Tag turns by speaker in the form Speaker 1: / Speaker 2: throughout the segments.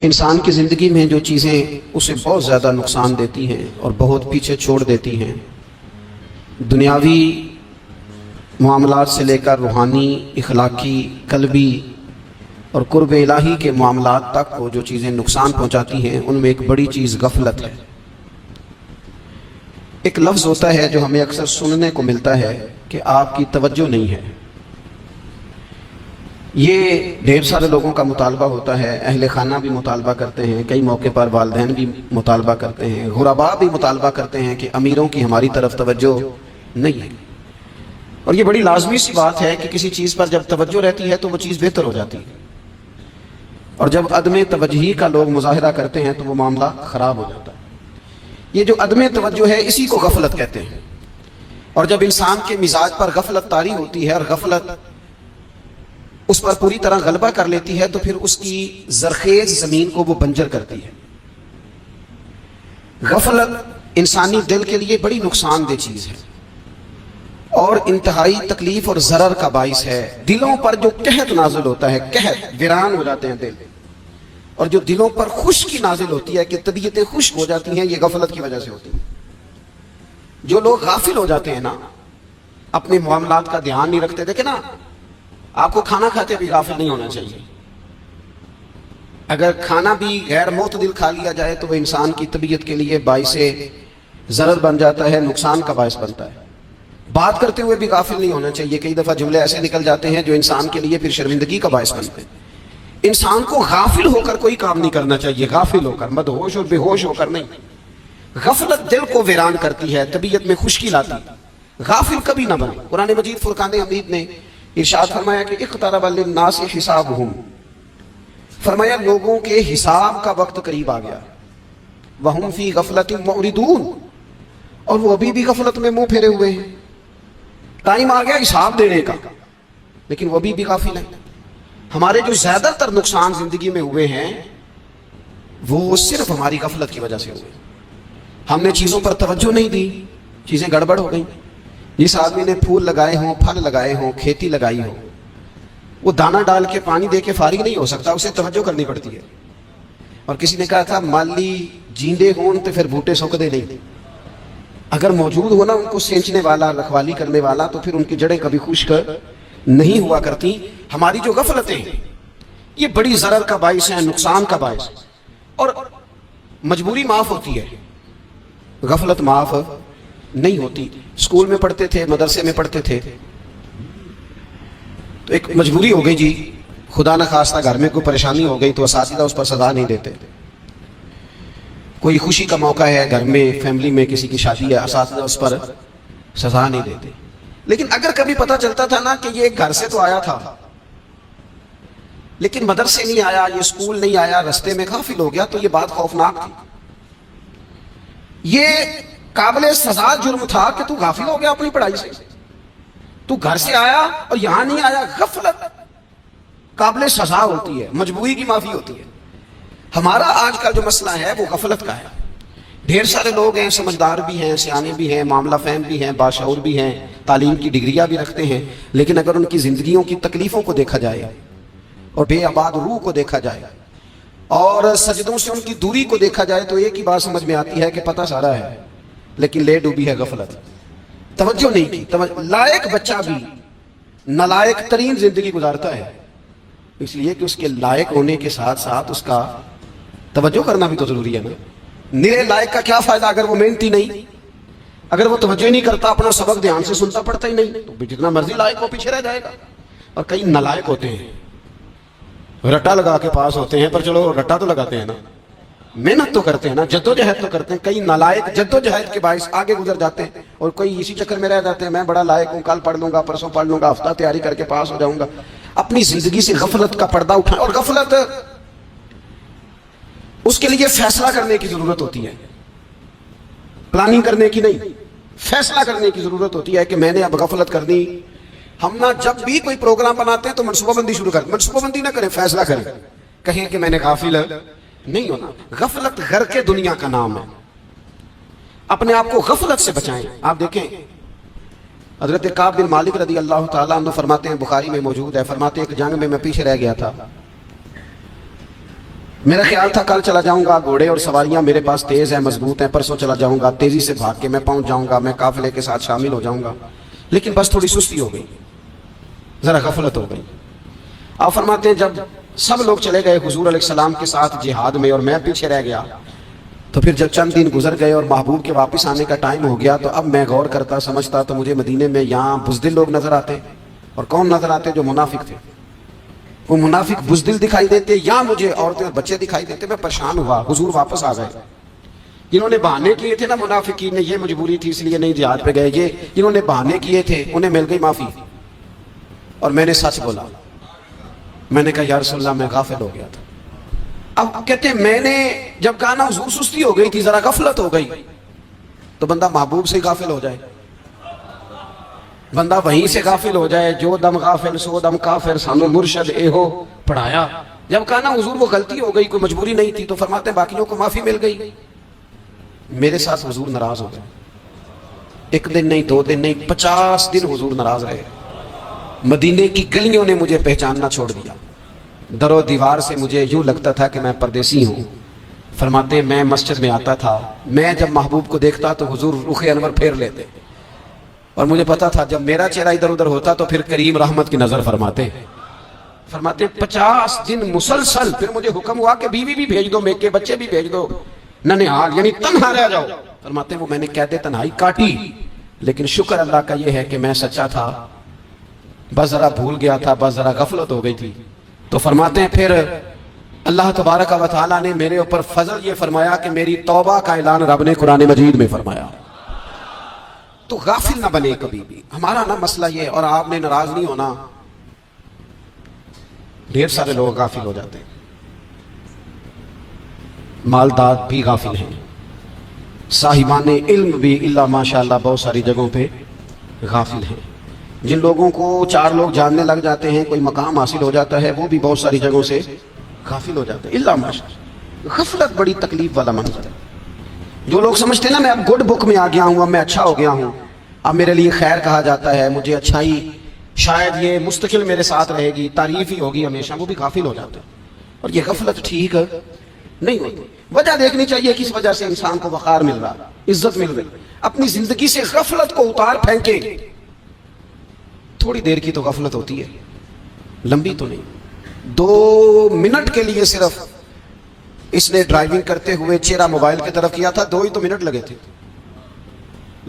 Speaker 1: انسان کی زندگی میں جو چیزیں اسے بہت زیادہ نقصان دیتی ہیں اور بہت پیچھے چھوڑ دیتی ہیں، دنیاوی معاملات سے لے کر روحانی، اخلاقی، قلبی اور قرب الہی کے معاملات تک کو جو چیزیں نقصان پہنچاتی ہیں، ان میں ایک بڑی چیز غفلت ہے۔ ایک لفظ ہوتا ہے جو ہمیں اکثر سننے کو ملتا ہے کہ آپ کی توجہ نہیں ہے۔ یہ ڈھیر سارے لوگوں کا مطالبہ ہوتا ہے، اہل خانہ بھی مطالبہ کرتے ہیں، کئی موقع پر والدین بھی مطالبہ کرتے ہیں، غرباء بھی مطالبہ کرتے ہیں کہ امیروں کی ہماری طرف توجہ نہیں ہے۔ اور یہ بڑی لازمی سی بات ہے کہ کسی چیز پر جب توجہ رہتی ہے تو وہ چیز بہتر ہو جاتی ہے، اور جب عدم توجہی کا لوگ مظاہرہ کرتے ہیں تو وہ معاملہ خراب ہو جاتا ہے۔ یہ جو عدم توجہ ہے اسی کو غفلت کہتے ہیں، اور جب انسان کے مزاج پر غفلت طاری ہوتی ہے اور غفلت اس پر پوری طرح غلبہ کر لیتی ہے تو پھر اس کی زرخیز زمین کو وہ بنجر کرتی ہے۔ غفلت انسانی دل کے لیے بڑی نقصان دہ چیز ہے اور انتہائی تکلیف اور ضرر کا باعث ہے۔ دلوں پر جو قحط نازل ہوتا ہے، قحط، ویران ہو جاتے ہیں دل، اور جو دلوں پر خشکی نازل ہوتی ہے کہ طبیعتیں خشک ہو جاتی ہیں، یہ غفلت کی وجہ سے ہوتی ہے۔ جو لوگ غافل ہو جاتے ہیں نا، اپنے معاملات کا دھیان نہیں رکھتے، دیکھیں نا، آپ کو کھانا کھاتے بھی غافل نہیں ہونا چاہیے۔ اگر کھانا بھی غیر معتدل کھا لیا جائے تو وہ انسان کی طبیعت کے لیے باعث ضرر بن جاتا ہے، نقصان کا باعث بنتا ہے۔ بات کرتے ہوئے بھی غافل نہیں ہونا چاہیے، کئی دفعہ جملے ایسے نکل جاتے ہیں جو انسان کے لیے پھر شرمندگی کا باعث بنتے ہیں۔ انسان کو غافل ہو کر کوئی کام نہیں کرنا چاہیے، غافل ہو کر، مدہوش اور بے ہوش ہو کر نہیں۔ غفلت دل کو ویران کرتی ہے، طبیعت میں خشکی لاتی ہے۔ غافل کبھی نہ بنے۔ قرآن مجید فرقان حمید نے ارشاد فرمایا کہ اقترب للناس حسابهم، فرمایا لوگوں کے حساب کا وقت قریب آ گیا۔ وهم فی غفلۃ معرضون، اور وہ ابھی بھی غفلت میں منہ پھیرے ہوئے ہیں۔ ٹائم آ گیا حساب دینے کا، لیکن وہ ابھی بھی غافل ہیں۔ ہمارے جو زیادہ تر نقصان زندگی میں ہوئے ہیں وہ صرف ہماری غفلت کی وجہ سے ہوئے۔ ہم نے چیزوں پر توجہ نہیں دی، چیزیں گڑبڑ ہو گئیں۔ جس آدمی نے پھول لگائے ہوں، پھل لگائے ہوں، کھیتی لگائی ہو، وہ دانہ ڈال کے پانی دے کے فارغ نہیں ہو سکتا، اسے توجہ کرنی پڑتی ہے۔ اور کسی نے کہا تھا مالی جیندے ہون تو پھر بوٹے سکدے نہیں، اگر موجود ہو نا ان کو سینچنے والا، رکھوالی کرنے والا، تو پھر ان کی جڑیں کبھی خشک نہیں ہوا کرتی۔ ہماری جو غفلتیں ہیں یہ بڑی ضرر کا باعث ہیں، نقصان کا باعث، اور مجبوری معاف ہوتی ہے، غفلت معاف نہیں ہوتی۔ اسکول میں پڑھتے تھے، مدرسے میں پڑھتے تھے، تو ایک مجبوری ہو گئی جی، خدا نخواستہ گھر میں کوئی پریشانی ہو گئی تو اساتذہ اس پر سزا نہیں دیتے۔ کوئی خوشی کا موقع ہے گھر میں، فیملی میں کسی کی شادی ہے، اساتذہ اس پر سزا نہیں دیتے۔ لیکن اگر کبھی پتہ چلتا تھا نا کہ یہ گھر سے تو آیا تھا لیکن مدرسے نہیں آیا، یہ اسکول نہیں آیا، رستے میں غافل ہو گیا، تو یہ بات خوفناک تھی۔ یہ قابل سزا جرم تھا کہ تو غافل ہو گیا اپنی پڑھائی سے، تو گھر سے آیا اور یہاں نہیں آیا۔ غفلت قابل سزا ہوتی ہے، مجبوری کی معافی ہوتی ہے۔ ہمارا آج کا جو مسئلہ ہے وہ غفلت کا ہے۔ ڈھیر سارے لوگ ہیں، سمجھدار بھی ہیں، سیانے بھی ہیں، معاملہ فہم بھی ہیں، باشعور بھی ہیں، تعلیم کی ڈگریاں بھی رکھتے ہیں، لیکن اگر ان کی زندگیوں کی تکلیفوں کو دیکھا جائے اور بے آباد روح کو دیکھا جائے اور سجدوں سے ان کی دوری کو دیکھا جائے تو ایک ہی بات سمجھ میں آتی ہے کہ پتہ سارا ہے لیکن لے ڈوبی ہے غفلت، توجہ نہیں کی۔ لائق بچہ بھی نالائق ترین زندگی گزارتا ہے، اس لیے کہ اس کے لائق ہونے کے ساتھ ساتھ اس کا توجہ کرنا بھی تو ضروری ہے نا۔ نرے لائق کا کیا فائدہ اگر وہ محنتی نہیں، اگر وہ توجہ نہیں کرتا، اپنا سبق دھیان سے سنتا پڑھتا ہی نہیں، تو جتنا مرضی لائق ہو پیچھے رہ جائے گا۔ اور کئی نالائق ہوتے ہیں، رٹا لگا کے پاس ہوتے ہیں، پر چلو رٹا تو لگاتے ہیں نا، محنت تو کرتے ہیں نا، جدوجہد تو کرتے ہیں۔ کئی نالائق جدوجہد کے باعث آگے گزر جاتے ہیں اور کوئی اسی چکر میں رہ جاتے ہیں، میں بڑا لائق ہوں، کل پڑھ لوں گا، پرسوں پڑھ لوں گا، ہفتہ تیاری کر کے پاس ہو جاؤں گا۔ اپنی زندگی سے غفلت کا پردہ اٹھائیں، اور غفلت اس کے لیے فیصلہ کرنے کی ضرورت ہوتی ہے، پلاننگ کرنے کی نہیں، فیصلہ کرنے کی ضرورت ہوتی ہے کہ میں نے اب غفلت کرنی۔ ہم نہ جب بھی کوئی پروگرام بناتے ہیں تو منصوبہ بندی شروع کریں، منصوبہ بندی نہ کریں، فیصلہ کریں، کہیں کہ میں نے غافل نہیں ہونا۔ غفلت گھر کے دنیا کا نام ہے، اپنے آپ کو غفلت سے بچائیں۔ آپ دیکھیں حضرت کعب بن مالک رضی اللہ تعالیٰ عنہ فرماتے ہیں، بخاری میں موجود ہے، فرماتے ہیں ایک جنگ میں پیچھے رہ گیا تھا، میرا خیال تھا کل چلا جاؤں گا، گھوڑے اور سواریاں میرے پاس تیز ہیں، مضبوط ہیں، پرسوں چلا جاؤں گا، تیزی سے بھاگ کے میں پہنچ جاؤں گا، میں قافلے کے ساتھ شامل ہو جاؤں گا، لیکن بس تھوڑی سستی ہو گئی، ذرا غفلت ہو گئی۔ آپ فرماتے ہیں جب سب لوگ چلے گئے حضور علیہ السلام کے ساتھ جہاد میں اور میں پیچھے رہ گیا، تو پھر جب چند دن گزر گئے اور محبوب کے واپس آنے کا ٹائم ہو گیا، تو اب میں غور کرتا سمجھتا تو مجھے مدینے میں یہاں بزدل لوگ نظر آتے، اور کون نظر آتے؟ جو منافق تھے۔ وہ منافق بزدل دکھائی دیتے یا مجھے عورتیں اور بچے دکھائی دیتے۔ میں پریشان ہوا، حضور واپس آ گئے۔ جنہوں نے بہانے کیے تھے نا منافقین نے، یہ مجبوری تھی اس لیے نہیں جہاد پہ گئے، یہ جنہوں نے بہانے کیے تھے انہیں مل گئی معافی، اور میں نے سچ بولا، میں نے کہا یا رسول اللہ میں غافل ہو گیا تھا۔ اب کہتے ہیں میں نے جب کہا نا حضور سستی ہو گئی تھی، ذرا غفلت ہو گئی، تو بندہ محبوب سے غافل ہو جائے، بندہ وہیں سے غافل ہو جائے، جو دم غافل سو دم کافر، سانو مرشد اے ہو پڑھایا۔ جب کہا نا حضور وہ غلطی ہو گئی، کوئی مجبوری نہیں تھی، تو فرماتے ہیں باقیوں کو معافی مل گئی، میرے ساتھ حضور ناراض ہو گئے۔ ایک دن نہیں، 2 دن نہیں، 50 دن حضور ناراض رہے۔ مدینے کی گلیوں نے مجھے پہچاننا چھوڑ دیا، در و دیوار سے مجھے یوں لگتا تھا کہ میں پردیسی ہوں۔ فرماتے ہیں میں مسجد میں آتا تھا، میں جب محبوب کو دیکھتا تو حضور رخ انور پھیر لیتے، اور مجھے پتا تھا جب میرا چہرہ ادھر ادھر ہوتا تو پھر کریم رحمت کی نظر فرماتے 50 دن مسلسل۔ پھر مجھے حکم ہوا کہ بیوی بھی بھیج دو، میکے بچے بھی بھیج دو، ننہال یعنی تنہا رہ جاؤ۔ فرماتے ہیں وہ میں نے قید تنہائی کاٹی، لیکن شکر اللہ کا یہ ہے کہ میں سچا تھا، بس ذرا بھول گیا تھا، بس ذرا غفلت ہو گئی تھی۔ تو فرماتے ہیں پھر اللہ تبارک و تعالیٰ نے میرے اوپر فضل یہ فرمایا کہ میری توبہ کا اعلان رب نے قرآن مجید میں فرمایا۔ تو غافل نہ بنے کبھی بھی، ہمارا نہ مسئلہ یہ، اور آپ نے ناراض نہیں ہونا۔ ڈھیر سارے لوگ غافل ہو جاتے ہیں، مالدار بھی غافل ہیں، صاحبان علم بھی اللہ ماشاءاللہ بہت ساری جگہوں پہ غافل ہیں۔ جن لوگوں کو 4 لوگ جاننے لگ جاتے ہیں، کوئی مقام حاصل ہو جاتا ہے، وہ بھی بہت ساری جگہوں سے غافل ہو جاتے ہیں، اللہ ماشاءاللہ۔ غفلت بڑی تکلیف والا منظر ہے۔ جو لوگ سمجھتے ہیں نا میں اب گڈ بک میں آ گیا ہوں، اب میں اچھا ہو گیا ہوں، اب میرے لیے خیر کہا جاتا ہے، مجھے اچھائی شاید یہ مستقل میرے ساتھ رہے گی، تعریف ہی ہوگی ہمیشہ، وہ بھی غافل ہو جاتے ہیں۔ اور یہ غفلت ٹھیک نہیں ہوتی۔ وجہ دیکھنی چاہیے کس وجہ سے انسان کو وقار مل رہا، عزت مل رہی۔ اپنی زندگی سے غفلت کو اتار پھینکے۔ تھوڑی دیر کی تو غفلت ہوتی ہے، لمبی تو نہیں۔ 2 منٹ کے لیے صرف اس نے ڈرائیونگ کرتے ہوئے چہرہ موبائل کی طرف کیا تھا، 2 ہی تو منٹ لگے تھے۔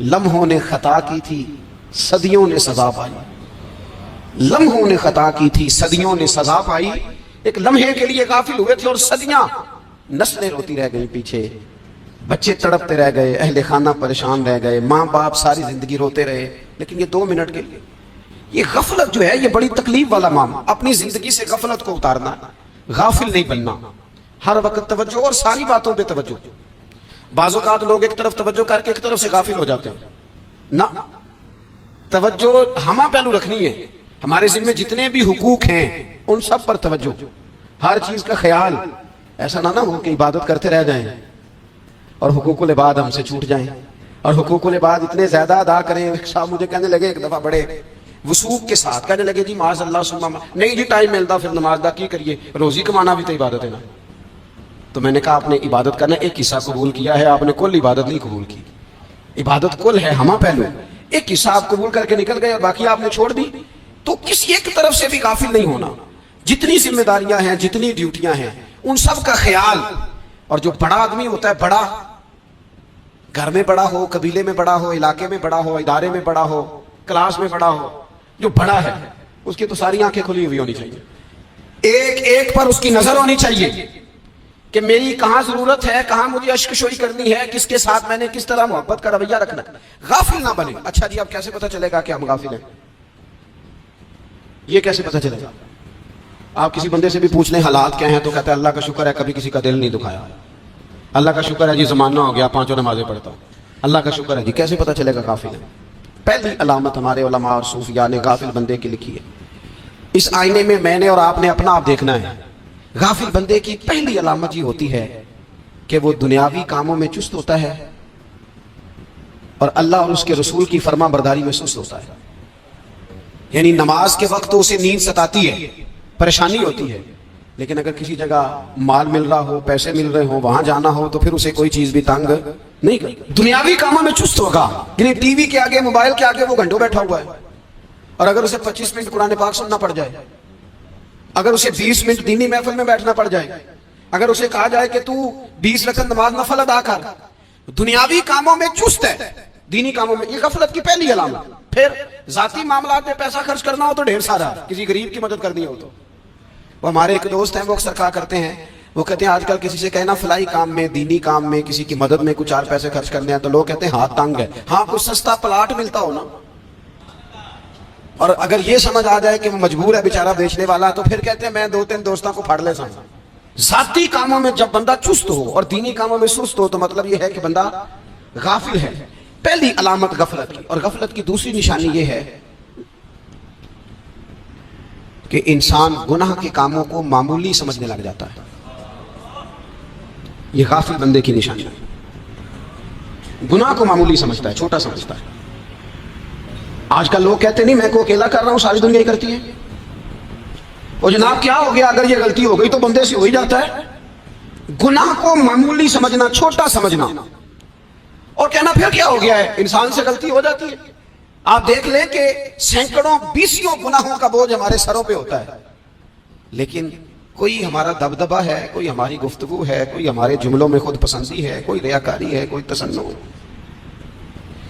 Speaker 1: لمحوں نے خطا کی تھی، صدیوں نے سزا پائی۔ لمحوں نے خطا کی تھی، صدیوں نے سزا پائی۔ ایک لمحے کے لیے غافل ہوئے تھے اور صدیاں، نسلیں روتی رہ گئیں پیچھے، بچے تڑپتے رہ گئے، اہل خانہ پریشان رہ گئے، ماں باپ ساری زندگی روتے رہے، لیکن یہ 2 منٹ کے لیے۔ یہ غفلت جو ہے یہ بڑی تکلیف والا معاملہ۔ اپنی زندگی سے غفلت کو اتارنا، غافل نہیں بننا، ہر وقت توجہ اور ساری باتوں پہ توجہ۔ بعض اوقات لوگ ایک طرف توجہ کر کے ایک طرف سے غافل ہو جاتے ہیں، نہ، توجہ ہمہ پہلو رکھنی ہے۔ ہمارے ذمہ جتنے بھی حقوق ہیں ان سب پر توجہ، ہر چیز کا خیال۔ ایسا نہ ہو کہ عبادت کرتے رہ جائیں اور حقوق العباد ہم سے چھوٹ جائیں، اور حقوق العباد اتنے زیادہ ادا کریں۔ صاحب مجھے کہنے لگے ایک دفعہ بڑے وسوخ کے ساتھ کہنے لگے جی معاذ اللہ سما نہیں جی ٹائم ملتا پھر نماز دا کی کریے، روزی کمانا بھی تو عبادت ہے نا۔ تو میں نے کہا آپ نے عبادت کرنا ایک حصہ قبول کیا ہے، آپ نے کل عبادت نہیں قبول کی۔ عبادت کل ہے، ہمہ پہلو، ایک حصہ آپ قبول کر کے نکل گئے اور باقی آپ نے چھوڑ دی۔ تو کسی ایک طرف سے بھی غافل نہیں ہونا۔ جتنی ذمہ داریاں ہیں، جتنی ڈیوٹیاں ہیں، ان سب کا خیال۔ اور جو بڑا آدمی ہوتا ہے، بڑا گھر میں بڑا ہو، قبیلے میں بڑا ہو، علاقے میں بڑا ہو، ادارے میں بڑا ہو، کلاس میں بڑا ہو، جو بڑا ہے اس کی تو ساری آنکھیں کھلی ہوئی ہونی چاہیے، ایک ایک پر اس کی نظر ہونی چاہیے کہ میری کہاں ضرورت ہے، کہاں مجھے اشک شوئی کرنی ہے، کس کے ساتھ میں نے کس طرح محبت کا رویہ رکھنا۔ غافل نہ بنے۔ اچھا جی اب کیسے پتہ چلے گا کہ ہم غافل ہیں؟ یہ کیسے پتہ چلے گا؟ آپ کسی بندے سے بھی پوچھ لیں حالات کیا ہیں تو کہتا ہے اللہ کا شکر ہے کبھی کسی کا دل نہیں دکھایا، اللہ کا شکر ہے جی زمانہ ہو گیا 5 نمازیں پڑھتا ہوں، اللہ کا شکر ہے جی۔ کیسے پتہ چلے گا غافل ہے؟ پہلی علامت ہمارے علماء اور صوفیاء نے غافل بندے کی لکھی ہے۔ اس آئینے میں نے اور آپ نے اپنا آپ دیکھنا ہے۔ غافل بندے کی پہلی علامت یہ ہوتی ہے کہ وہ دنیاوی کاموں میں چست ہوتا ہے اور اللہ اور اس کے رسول کی فرما برداری میں سست ہوتا ہے۔ یعنی نماز کے وقت تو اسے نیند ستاتی ہے، پریشانی ہوتی ہے، لیکن اگر کسی جگہ مال مل رہا ہو, پیسے مل رہے ہوں, وہاں جانا ہو تو پھر اسے کوئی چیز بھی تنگ نہیں کرتی. دنیاوی کاموں میں چست ہوگا, یعنی ٹی وی کے آگے, موبائل کے آگے وہ گھنٹوں بیٹھا ہوا ہے, اور اگر اسے 25 منٹ قرآن پاک سننا پڑ جائے, اگر اسے 20 منٹ دینی محفل میں بیٹھنا پڑ جائے, اگر اسے کہا جائے کہ تو 20 رکعت نماز نفل ادا کر, دنیاوی کاموں میں چست ہے, دینی کاموں میں, یہ غفلت کی پہلی علامت. پھر ذاتی معاملات میں پیسہ خرچ کرنا ہو تو ڈھیر سارا, کسی غریب کی مدد کرنی ہو تو. وہ ہمارے ایک دوست ہیں, وہ اکثر کہا کرتے ہیں, وہ کہتے ہیں آج کل کسی سے کہنا فلائی کام میں, دینی کام میں کسی کی مدد میں کچھ 4 پیسے خرچ کرنے ہیں تو لوگ کہتے ہیں ہاتھ تنگ ہے. ہاں کچھ سستا پلاٹ ملتا ہو نا, اور اگر یہ سمجھ آ جائے کہ وہ مجبور ہے بیچارہ بیچنے والا, تو پھر کہتے ہیں میں 2-3 دوستوں کو پھاڑ لے سکتا. ذاتی کاموں میں جب بندہ چست ہو اور دینی کاموں میں سست ہو تو مطلب یہ ہے کہ بندہ غافل ہے. پہلی علامت غفلت کی. اور غفلت کی دوسری نشانی یہ ہے کہ انسان گناہ کے کاموں کو معمولی سمجھنے لگ جاتا ہے. یہ غافل بندے کی نشانی ہے, گناہ کو معمولی سمجھتا ہے, چھوٹا سمجھتا ہے. آج کل لوگ کہتے نہیں میں کو اکیلا کر رہا ہوں, ساری دنیا ہی کرتی ہے. اور جناب کیا ہو گیا, اگر یہ غلطی ہو گئی تو بندے سے ہو ہی جاتا ہے. گناہ کو معمولی سمجھنا, چھوٹا سمجھنا, اور کہنا پھر کیا ہو گیا ہے, انسان سے غلطی ہو جاتی ہے. آپ دیکھ لیں کہ سینکڑوں بیسیوں گناہوں کا بوجھ ہمارے سروں پہ ہوتا ہے, لیکن کوئی ہمارا دبدبہ ہے, کوئی ہماری گفتگو ہے, کوئی ہمارے جملوں میں خود پسندی ہے, کوئی ریاکاری ہے, کوئی تصنع.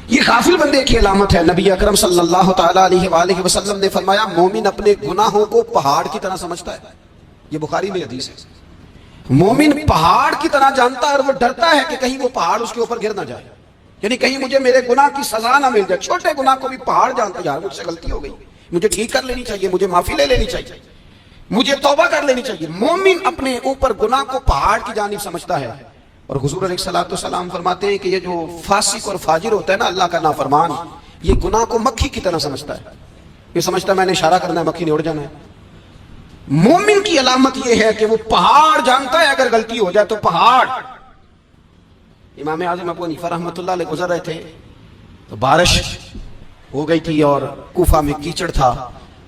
Speaker 1: یہ غافل بندے کی علامت ہے. نبی اکرم صلی اللہ تعالی علیہ وآلہ وسلم نے فرمایا مومن اپنے گناہوں کو پہاڑ کی طرح سمجھتا ہے. یہ بخاری میں حدیث ہے. مومن پہاڑ کی طرح جانتا ہے اور وہ ڈرتا ہے کہ کہیں وہ پہاڑ اس کے اوپر گر نہ جائے, یعنی کہیں مجھے میرے گناہ کی سزا نہ مل جائے. چھوٹے گناہ کو بھی پہاڑ جانتا ہے, یار مجھ سے غلطی ہو گئی, مجھے ٹھیک کر لینی چاہیے, مجھے معافی لے لینی چاہیے, مجھے توبہ کر لینی چاہیے. مومن اپنے اوپر گناہ کو پہاڑ کی جانب سمجھتا ہے. اور حضور علیہ السلام فرماتے ہیں کہ یہ جو فاسق اور فاجر ہوتا ہے نا, اللہ کا نافرمان, یہ گناہ کو مکھی کی طرح سمجھتا ہے. یہ سمجھتا ہے میں نے اشارہ کرنا ہے, مکھی نے اڑ جانا ہے. مومن کی علامت یہ ہے کہ وہ پہاڑ جانتا ہے, اگر غلطی ہو جائے تو پہاڑ. امام اعظم ابو حنیفہ رحمۃ اللہ علیہ گزر رہے تھے تو بارش ہو گئی تھی اور کوفہ میں کیچڑ تھا,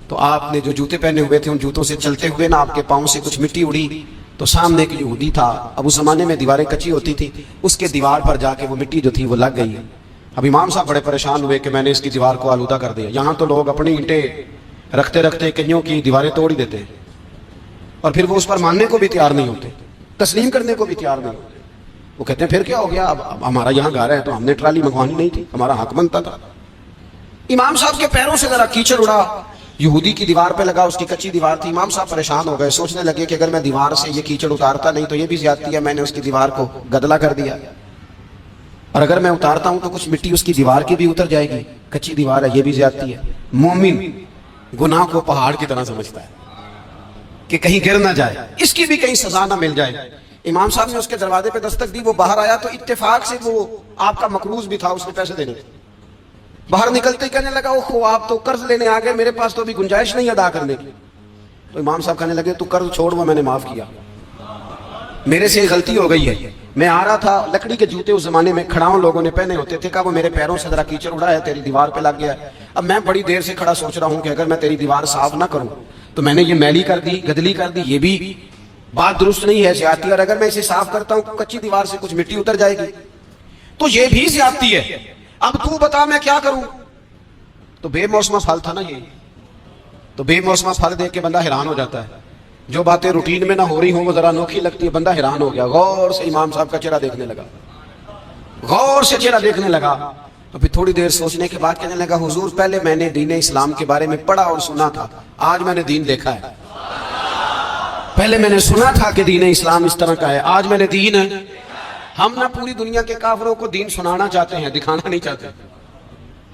Speaker 1: تو آپ نے جو جوتے پہنے ہوئے تھے ان جوتوں سے چلتے ہوئے نا آپ کے پاؤں سے کچھ مٹی اڑی, تو سامنے ایک یہودی تھا. اب اس زمانے میں دیواریں کچی ہوتی تھی, اس کے دیوار پر جا کے وہ مٹی جو تھی وہ لگ گئی. اب امام صاحب بڑے پریشان ہوئے کہ میں نے اس کی دیوار کو آلودہ کر دیا. یہاں تو لوگ اپنی اینٹیں رکھتے رکھتے کئیوں کی دیواریں توڑ ہی دیتے ہیں, اور پھر وہ اس پر ماننے کو بھی تیار نہیں ہوتے, تسلیم کرنے کو بھی تیار نہیں ہوتے. وہ کہتے ہیں پھر کیا ہو گیا, اب ہمارا یہاں گھر ہے تو ہم نے ٹرالی منگوانی نہیں تھی, ہمارا حق بنتا تھا. امام صاحب کے پیروں سے ذرا کیچڑ اڑا, یہودی کی دیوار پہ لگا, اس کی کچی دیوار تھی. امام صاحب پریشان ہو گئے, سوچنے لگے کہ اگر میں دیوار سے یہ کیچڑ اتارتا نہیں تو یہ بھی زیادتی ہے, میں نے اس کی دیوار کو گدلا کر دیا, اور اگر میں اتارتا ہوں تو کچھ مٹی اس کی دیوار کی بھی اتر جائے گی, کچی دیوار ہے, یہ بھی زیادتی ہے. مومن گناہ کو پہاڑ کی طرح سمجھتا ہے کہ کہیں گر نہ جائے, اس کی بھی کہیں سزا نہ مل جائے. امام صاحب نے اس کے دروازے پہ دستک دی, وہ باہر آیا تو اتفاق سے وہ آپ کا مقروض بھی تھا, اس نے پیسے دینے. باہر نکلتے ہی کہنے لگا اوہ آپ تو قرض لینے آ گئے, میرے پاس تو ابھی گنجائش نہیں ادا کرنے کی. تو امام صاحب کہنے لگے تو قرض چھوڑ, وہ میں نے معاف کیا, میرے سے غلطی ہو گئی ہے. میں آ رہا تھا, لکڑی کے جوتے اس زمانے میں کھڑاؤں لوگوں نے پہنے ہوتے تھے, کہا وہ میرے پیروں سے ذرا کیچڑ اڑا ہے, تیری دیوار پہ لگ گیا ہے. اب میں بڑی دیر سے کھڑا سوچ رہا ہوں کہ اگر میں تیری دیوار صاف نہ کروں تو میں نے یہ میلی کر دی, گدلی کر دی, یہ بھی بات درست نہیں ہے, زیادتی. اور اگر میں اسے صاف کرتا ہوں کچی دیوار سے کچھ مٹی اتر جائے گی تو یہ بھی زیادتی ہے. اب تو بتا میں کیا کروں. تو بے موسمہ پھل تھا نا یہ, تو بے موسمہ پھل دیکھ کے بندہ حیران ہو جاتا ہے. جو باتیں روٹین میں نہ ہو رہی ہوں وہ ذرا انوکھی لگتی ہے, بندہ حیران ہو گیا. غور سے امام صاحب کا چہرہ دیکھنے لگا, غور سے چہرہ دیکھنے لگا. تو پھر تھوڑی دیر سوچنے کے بعد کہنے لگا حضور پہلے میں نے دین اسلام کے بارے میں پڑھا اور سنا تھا, آج میں نے دین دیکھا ہے. پہلے میں نے سنا تھا کہ دین اسلام اس طرح کا ہے, آج میں نے دین. ہم نہ پوری دنیا کے کافروں کو دین سنانا چاہتے ہیں, دکھانا نہیں چاہتے.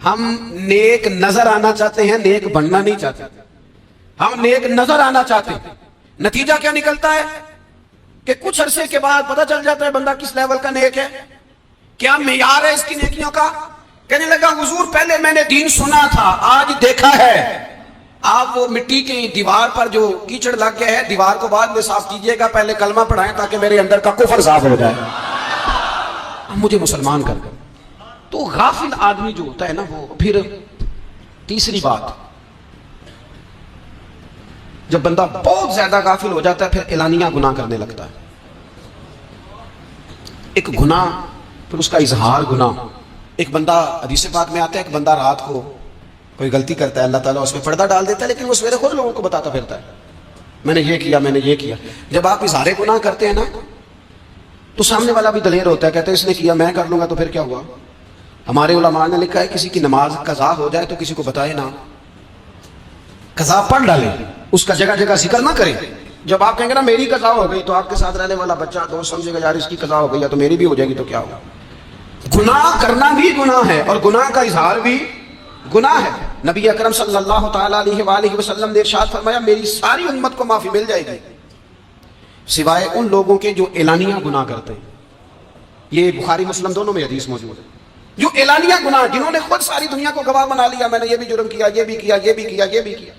Speaker 1: ہم نیک نظر آنا چاہتے ہیں, نیک بننا نہیں چاہتے. ہم نیک نظر آنا چاہتے ہیں. نتیجہ کیا نکلتا ہے کہ کچھ عرصے کے بعد پتہ چل جاتا ہے بندہ کس لیول کا نیک ہے, کیا معیار ہے اس کی نیکیوں کا. کہنے لگا حضور پہلے میں نے دین سنا تھا, آج دیکھا ہے. آپ وہ مٹی کی دیوار پر جو کیچڑ لگ گیا ہے, دیوار کو بعد میں صاف کیجئے گا, پہلے کلمہ پڑھائیں تاکہ میرے اندر کا کفر صاف ہو جائے, مجھے مسلمان کر دیں. تو غافل آدمی جو ہوتا ہے نا, وہ پھر تیسری بات جب بندہ بہت زیادہ غافل ہو جاتا ہے پھر اعلانیہ گناہ کرنے لگتا ہے. ایک گناہ پھر اس کا اظہار گناہ. ایک بندہ حدیث پاک میں آتا ہے، ایک بندہ رات کو کوئی غلطی کرتا ہے، اللہ تعالیٰ اس میں پردہ ڈال دیتا ہے، لیکن وہ سویرے خود لوگوں کو بتاتا پھرتا ہے میں نے یہ کیا، میں نے یہ کیا. جب آپ اظہار گناہ کرتے ہیں نا تو سامنے والا بھی دلیر ہوتا ہے، کہتا ہے اس نے کیا میں کر لوں گا تو پھر کیا ہوا. ہمارے علماء نے لکھا ہے کسی کی نماز قضا ہو جائے تو کسی کو بتائے نہ، قضا پڑھ ڈالے، اس کا جگہ جگہ ذکر نہ کرے. جب آپ کہیں گے نا میری قضا ہو گئی تو آپ کے ساتھ رہنے والا بچہ دوست سمجھے گا یار اس کی قضا ہو گئی ہے تو میری بھی ہو جائے گی تو کیا ہوگا. گناہ کرنا بھی گناہ ہے اور گناہ کا اظہار بھی گناہ ہے. نبی اکرم صلی اللہ تعالیٰ علیہ وآلہ وسلم نے ارشاد فرمایا میری ساری امت کو معافی مل جائے گی سوائے ان لوگوں کے جو اعلانیہ گناہ کرتے ہیں. یہ بخاری مسلم دونوں میں حدیث موجود ہے. جو اعلانیہ گناہ، جنہوں نے خود ساری دنیا کو گواہ بنا لیا میں نے یہ بھی جرم کیا، یہ بھی کیا، یہ بھی کیا، یہ بھی کیا،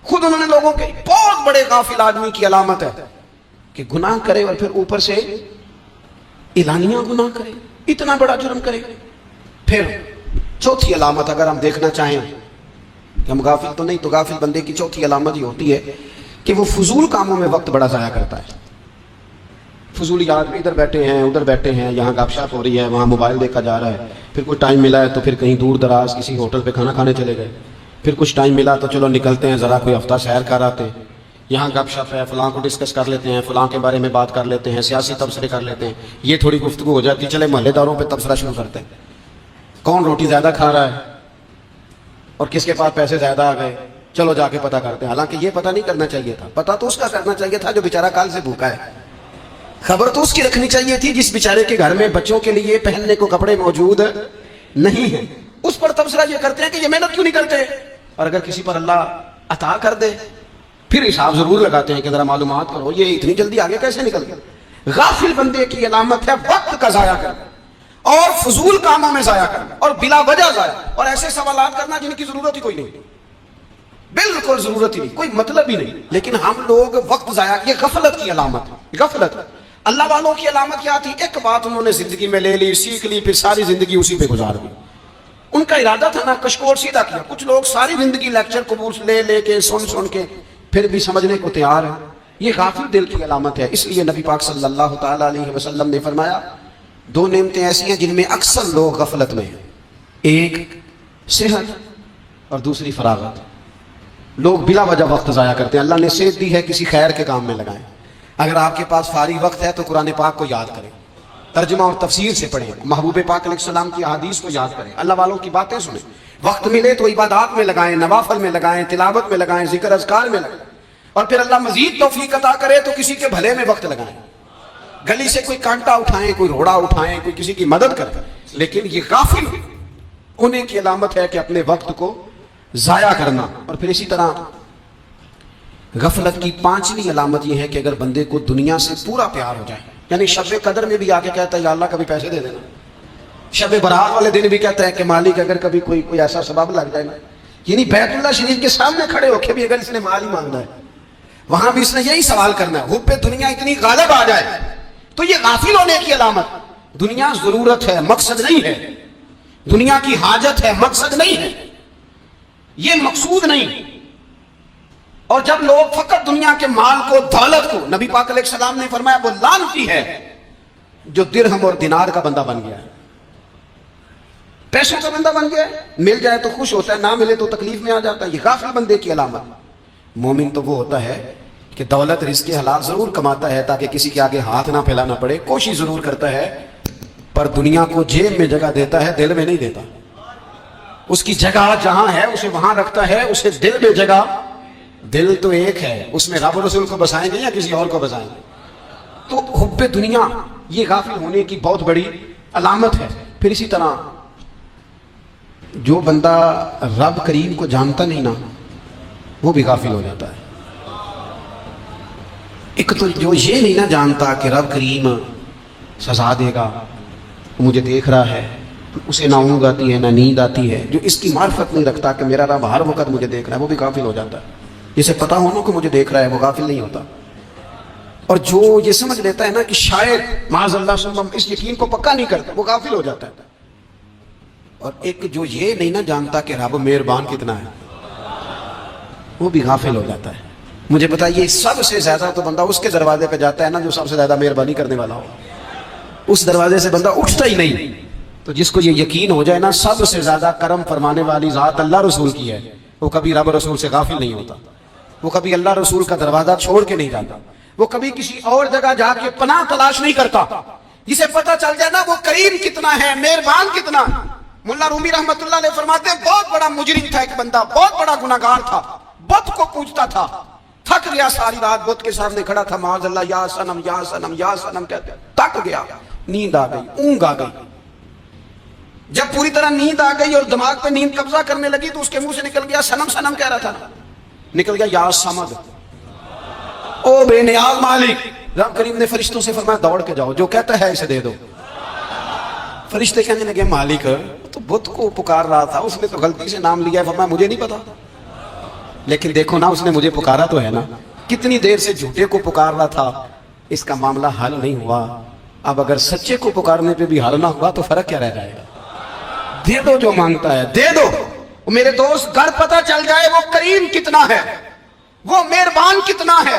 Speaker 1: خود انہوں نے لوگوں کے بہت بڑے غافل آدمی کی علامت ہے کہ گناہ کرے اور پھر اوپر سے اعلانیہ گناہ کرے، اتنا بڑا جرم کرے. پھر چوتھی علامت اگر ہم دیکھنا چاہیں کہ ہم غافل تو نہیں، تو غافل بندے کی چوتھی علامت یہ ہوتی ہے کہ وہ فضول کاموں میں وقت بڑا ضائع کرتا ہے. فضولیات میں ادھر بیٹھے ہیں ادھر بیٹھے ہیں، یہاں گپ شپ ہو رہی ہے، وہاں موبائل دیکھا جا رہا ہے، پھر کوئی ٹائم ملا ہے تو پھر کہیں دور دراز کسی ہوٹل پہ کھانا کھانے چلے گئے، پھر کچھ ٹائم ملا تو چلو نکلتے ہیں ذرا کوئی ہفتہ سیر کر آتے ہیں، یہاں گپ شپ ہے، فلاں کو ڈسکس کر لیتے ہیں، فلاں کے بارے میں بات کر لیتے ہیں، سیاسی تبصرے کر لیتے ہیں، یہ تھوڑی گفتگو ہو جاتی ہے، چلے محلے داروں پہ تبصرہ شروع کرتے ہیں، کون روٹی زیادہ کھا رہا ہے اور کس کے پاس پیسے زیادہ آ گئے، چلو جا کے پتہ کرتے ہیں. حالانکہ یہ پتہ نہیں کرنا چاہیے تھا، پتہ تو اس کا کرنا چاہیے تھا جو بیچارہ کال سے بھوکا ہے. خبر تو اس کی رکھنی چاہیے تھی جس بیچارے کے گھر میں بچوں کے لیے پہننے کو کپڑے موجود نہیں ہیں. اس پر تبصرہ یہ کرتے ہیں کہ یہ محنت کیوں نہیں کرتے، اور اگر کسی پر اللہ عطا کر دے پھر حساب ضرور لگاتے ہیں کہ ذرا معلومات کرو یہ اتنی جلدی آگے کیسے نکل گیا. غافل بندے کی علامت ہے وقت کا ضائع کرنا اور فضول کاموں میں ضائع کرنا اور بلا وجہ ضائع اور ایسے سوالات کرنا جن کی ضرورت ہی کوئی نہیں، بالکل ضرورت ہی نہیں، کوئی مطلب ہی نہیں، لیکن ہم لوگ وقت ضائع. یہ غفلت کی علامت ہے، غفلت. اللہ والوں کی علامت کیا تھی؟ ایک بات انہوں نے زندگی میں لے لی، سیکھ لی، پھر ساری زندگی اسی پہ گزار دی. ان کا ارادہ تھا نا کشکول سیدھا کیا. کچھ لوگ ساری زندگی لیکچر قبول لے لے کے سن کے پھر بھی سمجھنے کو تیار ہے. یہ غافل دل کی علامت ہے. اس لیے نبی پاک صلی اللہ تعالیٰ علیہ وسلم نے فرمایا دو نعمتیں ایسی ہیں جن میں اکثر لوگ غفلت میں ہیں، ایک صحت اور دوسری فراغت. لوگ بلا وجہ وقت ضائع کرتے ہیں. اللہ نے صحت دی ہے کسی خیر کے کام میں لگائیں. اگر آپ کے پاس فارغ وقت ہے تو قرآن پاک کو یاد کریں، ترجمہ اور تفسیر سے پڑھیں، محبوب پاک علیہ السلام کی احادیث کو یاد کریں، اللہ والوں کی باتیں سنیں. وقت ملے تو عبادات میں لگائیں، نوافل میں لگائیں، تلاوت میں لگائیں، ذکر اذکار میں لگائیں. اور پھر اللہ مزید توفیق عطا کرے تو کسی کے بھلے میں وقت لگائیں. گلی سے کوئی کانٹا اٹھائیں، کوئی روڑا اٹھائیں، کوئی کسی کی مدد کریں. لیکن یہ غافل انہیں کی علامت ہے کہ اپنے وقت کو ضائع کرنا. اور پھر اسی طرح غفلت کی پانچویں علامت یہ ہے کہ اگر بندے کو دنیا سے پورا پیار ہو جائے، یعنی شب قدر میں بھی آ کے کہتا ہے یا اللہ کبھی پیسے دے دینا، شب برات والے دن بھی کہتا ہے کہ مالک اگر کبھی کوئی ایسا سبب لگ جائے نا، یعنی بیت اللہ شریف کے سامنے کھڑے ہو کے بھی اگر اس نے مال ہی مانگنا ہے وہاں بھی اس نے یہی سوال کرنا ہے، حب دنیا اتنی غالب آ جائے تو یہ غافل ہونے کی علامت. دنیا ضرورت ہے مقصد نہیں ہے، دنیا کی حاجت ہے مقصد نہیں ہے، یہ مقصود نہیں. اور جب لوگ فقط دنیا کے مال کو دولت کو، نبی پاک علیہ السلام نے فرمایا وہ لعنتی ہے جو درہم اور دینار کا بندہ بن گیا ہے، پیسوں کا بندہ بن گیا ہے. مل جائے تو خوش ہوتا ہے، نہ ملے تو تکلیف میں آ جاتا ہے. یہ غافل بندے کی علامت. مومن تو وہ ہوتا ہے کہ دولت رزق حلال ضرور کماتا ہے تاکہ کسی کے آگے ہاتھ نہ پھیلانا پڑے، کوشش ضرور کرتا ہے، پر دنیا کو جیب میں جگہ دیتا ہے دل میں نہیں دیتا. اس کی جگہ جہاں ہے اسے وہاں رکھتا ہے، اسے دل میں جگہ. دل تو ایک ہے، اس میں رب رسول کو بسائیں گے یا کسی اور کو بسائیں گے. تو حب دنیا یہ غافل ہونے کی بہت بڑی علامت ہے. پھر اسی طرح جو بندہ رب کریم کو جانتا نہیں نا وہ بھی غافل ہو جاتا ہے. ایک تو جو یہ نہیں نہ جانتا کہ رب کریم سزا دے گا، مجھے دیکھ رہا ہے، اسے نہ اونگ آتی ہے نہ نیند آتی ہے، جو اس کی معرفت نہیں رکھتا کہ میرا رب ہر وقت مجھے دیکھ رہا ہے، وہ بھی غافل ہو جاتا ہے. جسے پتا ہونا کہ مجھے دیکھ رہا ہے وہ غافل نہیں ہوتا. اور جو یہ سمجھ لیتا ہے نا کہ شاید معاذ اللہ سلم اس یقین کو پکا نہیں کرتا وہ غافل ہو جاتا ہے. اور ایک جو یہ نہیں نہ جانتا کہ رب مہربان کتنا ہے وہ بھی غافل ہو جاتا ہے. مجھے بتائیے سب سے زیادہ تو بندہ اس کے دروازے پہ جاتا ہے نا جو سب سے زیادہ مہربانی کرنے والا ہو. اس دروازے سے بندہ اٹھتا ہی نہیں. تو جس کو یہ یقین ہو جائے نا سب سے زیادہ کرم فرمانے والی ذات اللہ رسول کی ہے, وہ کبھی رب رسول سے غافل نہیں ہوتا, وہ کبھی اللہ رسول کا دروازہ چھوڑ کے نہیں جاتا, وہ کبھی کسی اور جگہ جا کے پناہ تلاش نہیں کرتا. جسے پتہ چل جائے نا وہ کریم کتنا ہے, مہربان کتنا. ملا رومی رحمت اللہ علیہ فرماتے ہیں بہت بڑا مجرم تھا ایک بندہ, بہت بڑا گناہگار تھا, بت کو پوجتا تھا, تھک گیا ساری رات بت کے سامنے کھڑا تھا, معاذ اللہ یا صنم یا صنم یا صنم کہتے, تھک گیا, نیند آ گئی, اونگ آ گئی. جب پوری طرح نیند آ گئی اور دماغ پہ نیند قبضہ کرنے لگی تو اس کے منہ سے نکل گیا صنم صنم کہہ رہا تھا, نکل گیا یا صمد, او بے نیاز مالک. رب کریم نے فرشتوں سے فرمایا دوڑ کے جاؤ, جو کہتا ہے اسے دے دو. فرشتے کہنے لگے مالک تو بت کو پکار رہا تھا, اس نے تو غلطی سے نام لیا ہے. فرمایا مجھے نہیں پتا, لیکن دیکھو نا اس نے مجھے پکارا تو ہے نا, کتنی دیر سے جھوٹے کو پکار رہا تھا, اس کا معاملہ حل نہیں ہوا. اب اگر سچے کو پکارنے پہ بھی حل نہ ہوا تو فرق کیا رہ جائے گا. دے دو جو مانگتا ہے, دے دو. میرے دوست گھر پتہ چل جائے وہ کریم کتنا ہے, وہ مہربان کتنا ہے.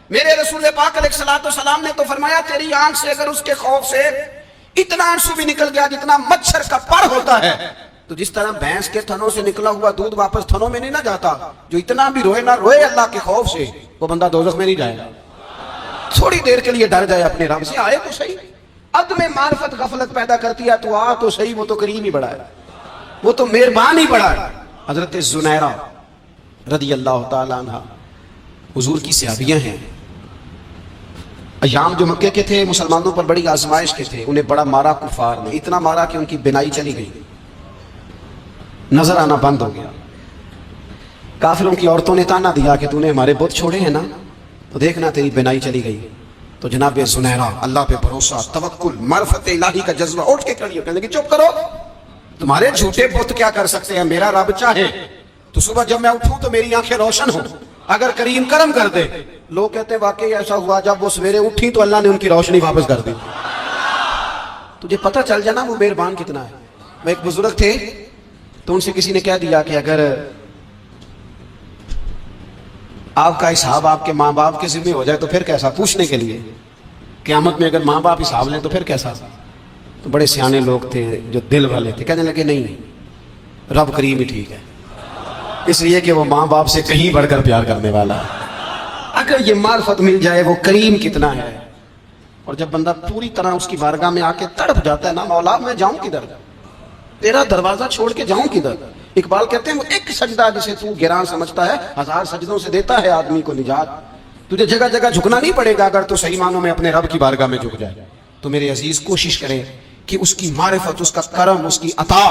Speaker 1: میرے رسول پاک علیہ الصلوۃ والسلام نے تو فرمایا تیری آنکھ سے اگر اس کے خوف سے اتنا آنسو بھی نکل گیا جتنا مچھر کا پر ہوتا ہے, تو جس طرح بھینس کے تھنوں سے نکلا ہوا دودھ واپس تھنوں میں نہیں نہ جاتا, جو اتنا بھی روئے نہ روئے اللہ کے خوف سے وہ بندہ دوزخ میں نہیں جائے گا. تھوڑی دیر کے لیے ڈر جائے اپنے رب سے, آئے تو صحیح. عدم معرفت غفلت پیدا کرتی ہے, تو آ تو صحیح, وہ تو کریم ہی بڑا ہے, وہ تو مہربان ہی بڑا ہے. حضرت زنیرہ رضی اللہ تعالی عنہ حضور کی صحابیاں ہیں. ایام جو مکے کے تھے مسلمانوں پر بڑی آزمائش کے تھے, انہیں بڑا مارا کفار نے, اتنا مارا کہ ان کی بینائی چلی گئی, نظر آنا بند ہو گیا. کافروں کی عورتوں نے تانا دیا کہ تو نے ہمارے بت چھوڑے ہیں نا, تو دیکھنا تیری بینائی چلی گئی. تو جناب زنیرہ اللہ پہ بھروسہ, توکل, معرفت الہی کا جذبہ, اٹھ کے کھڑی ہو, کہنے لگی چپ کرو, تمہارے جھوٹے بت کیا کر سکتے ہیں, میرا رب چاہے تو صبح جب میں اٹھوں تو میری آنکھیں روشن ہوں, اگر کریم کرم کر دے. لوگ کہتے ہیں واقعی ایسا ہوا, جب وہ سویرے اٹھی تو اللہ نے ان کی روشنی واپس کر دی. تجھے پتہ چل جانا وہ مہربان کتنا ہے. وہ ایک بزرگ تھے تو ان سے کسی نے کہہ دیا کہ اگر آپ کا حساب آپ کے ماں باپ کے ذمہ ہو جائے تو پھر کیسا, پوچھنے کے لیے قیامت میں اگر ماں باپ حساب لیں تو پھر کیسا. تو بڑے سیانے لوگ تھے جو دل والے تھے, کہنے لگے نہیں, رب کریم ہی ٹھیک ہے, اس لیے کہ وہ ماں باپ سے کہیں بڑھ کر پیار کرنے والا ہے. اگر یہ معرفت مل جائے وہ کریم کتنا ہے. اور جب بندہ پوری طرح اس کی بارگاہ میں آ کے تڑپ جاتا ہے نا, مولا میں جاؤں کدھر, تیرا دروازہ چھوڑ کے جاؤں کدھر. اقبال کہتے ہیں وہ ایک سجدہ جسے تو گران سمجھتا ہے 1000 سجدوں سے دیتا ہے آدمی کو نجات. تجھے جگہ جگہ جھکنا نہیں پڑے گا اگر تو صحیح معنوں میں اپنے رب کی بارگاہ میں جھک جائے. تو میرے عزیز کوشش کریں کہ اس کی معرفت, اس کا کرم, اس کی عطا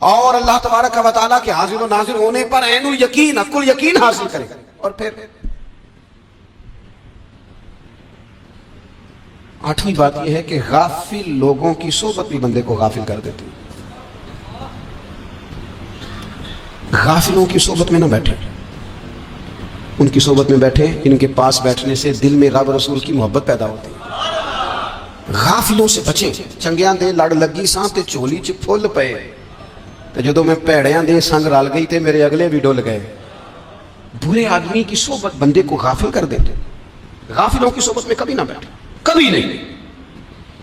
Speaker 1: اور اللہ تبارک و تعالیٰ کے حاضر و ناظر ہونے پر عین الیقین, حق الیقین حاصل کریں. اور پھر 8ویں بات یہ ہے کہ غافل لوگوں کی صحبت بھی بندے کو غافل کر دیتی. غافلوں کی صحبت میں نہ بیٹھے, ان کی صحبت میں بیٹھے, ان کے پاس بیٹھنے سے دل میں رب رسول کی محبت پیدا ہوتی ہے. غافلوں سے بچیں. چنگیاں دے لڑ لگی ساں تے چولی چ پھل پئے, تے جدوں میں پیڑیاں دے سنگ رل گئی تے میرے اگلے بھی ڈول گئے. برے آدمی کی صحبت بندے کو غافل کر دیتے. غافلوں کی صحبت میں کبھی نہ بیٹھے, کبھی نہیں.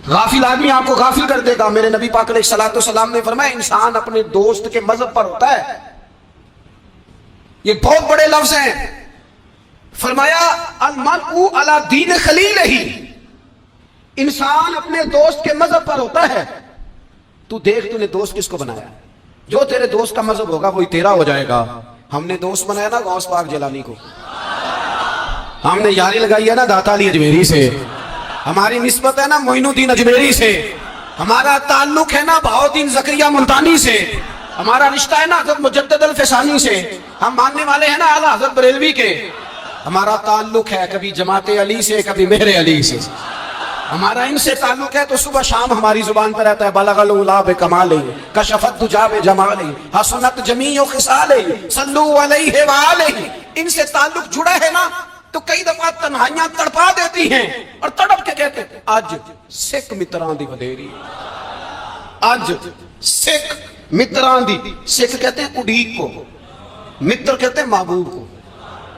Speaker 1: غافل آدمی آپ کو غافل کر دے گا. میرے نبی پاک علیہ الصلوۃ والسلام نے فرمایا انسان اپنے دوست کے مذہب پر ہوتا ہے. یہ بہت بڑے لفظ ہیں. فرمایا المرء علی دین خلیلہ, انسان اپنے دوست کے مذہب پر ہوتا ہے. تو دیکھ تو نے دوست کس کو بنایا, جو تیرے دوست کا مذہب ہوگا وہی تیرا ہو جائے گا. ہم نے دوست بنایا نا غوث پاک جیلانی کو, ہم نے یاری لگائی ہے نا داتا علی اجمیری سے, ہماری نسبت ہے نا معین الدین اجمیری سے, ہمارا تعلق ہے نا بہاؤالدین زکریا ملتانی سے, ہمارا رشتہ ہے نا حضرت مجدد الفسانی سے, ہم ماننے والے ہیں نا اعلیٰ حضرت بریلوی کے, ہمارا تعلق ہے کبھی جماعت علی سے کبھی مہر علی سے, ہمارا ان سے تعلق ہے تو صبح شام ہماری زبان پر رہتا ہے بلغ العلا بکمالہ کشفت دجا بجمالہ حسنت جمیع خصالہ صلو علیہ وآلہ. ان سے تعلق جڑا ہے نا تو کئی دفعہ تنہائیاں تڑپا دیتی ہیں اور تڑپ کے کہتے ہیں اج سکھ متران دی ودیری, اج سکھ متران دی. سکھ کہتے ہیں اڈیق کو, متر کہتے ہیں محبوب کو.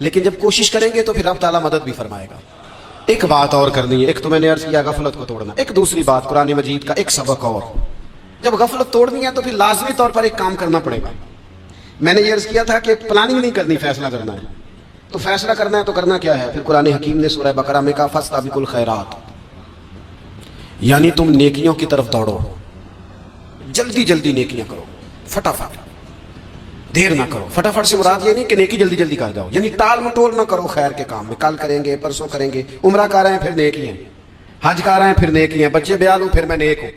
Speaker 1: لیکن جب کوشش کریں گے تو پھر رب تعالیٰ مدد بھی فرمائے گا. ایک بات اور کرنی ہے. ایک تو میں نے عرض کیا غفلت کو توڑنا. ایک دوسری بات قرآن مجید کا ایک سبق اور. جب غفلت توڑنی ہے تو پھر لازمی طور پر ایک کام کرنا پڑے گا. میں نے یہ عرض کیا تھا کہ پلاننگ نہیں کرنی, فیصلہ کرنا ہے. تو فیصلہ کرنا ہے تو کرنا کیا ہے؟ پھر قرآن حکیم نے سورہ بقرہ میں کہا فاستبقوا الخیرات, یعنی تم نیکیوں کی طرف دوڑو, جلدی جلدی نیکیاں کرو, فٹافٹ, دیر نہ کرو. فٹافٹ سے مراد یہ نہیں کہ نیکی جلدی جلدی کر جاؤ, یعنی ٹال مٹول نہ کرو خیر کے کام میں. کل کریں گے, پرسوں کریں گے, عمرہ کر رہے ہیں پھر نیکی ہیں, حج کر رہے ہیں پھر نیکی ہیں, بچے بیال ہوں پھر میں نیک ہوں.